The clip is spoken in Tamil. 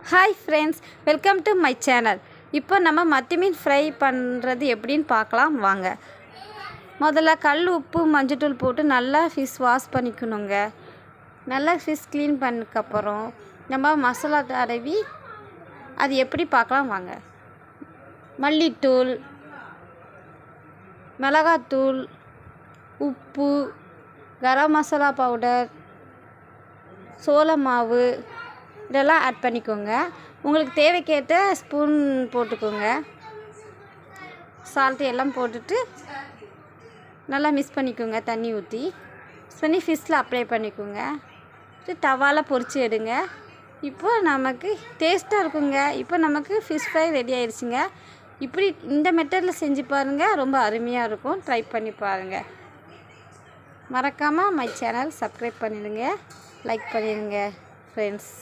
Hi friends, welcome to my channel. இப்போ நம்ம மத்தி மீன் ஃப்ரை பண்ணுறது எப்படின்னு பார்க்கலாம் வாங்க. முதல்ல கல் உப்பு மஞ்சத்தூள் போட்டு நல்லா ஃபிஷ் வாஷ் பண்ணிக்கணுங்க. நல்லா ஃபிஷ் க்ளீன் பண்ணதுக்கப்புறம் நம்ம மசாலா தடவி அது எப்படி பார்க்கலாம் வாங்க. மல்லித்தூள், மிளகாத்தூள், உப்பு, கரம் மசாலா பவுடர், சோள மாவு இதெல்லாம் ஆட் பண்ணிக்கோங்க. உங்களுக்கு தேவைக்கேற்ற ஸ்பூன் போட்டுக்கோங்க. சால்ட்டு எல்லாம் போட்டுட்டு நல்லா மிக்ஸ் பண்ணிக்கோங்க. தண்ணி ஊற்றி பண்ணி ஃபிஷ்ஷில் அப்ளை பண்ணிக்கோங்க. தவாவில் பொரித்து எடுங்க. இப்போ நமக்கு டேஸ்ட்டாக இருக்குங்க. இப்போ நமக்கு ஃபிஷ் ஃப்ரை ரெடி ஆயிடுச்சுங்க. இப்படி இந்த மெத்தடில் செஞ்சு பாருங்கள், ரொம்ப அருமையாக இருக்கும். ட்ரை பண்ணி பாருங்கள். மறக்காமல் மை சேனல் சப்ஸ்கிரைப் பண்ணிடுங்க, லைக் பண்ணிடுங்க ஃப்ரெண்ட்ஸ்.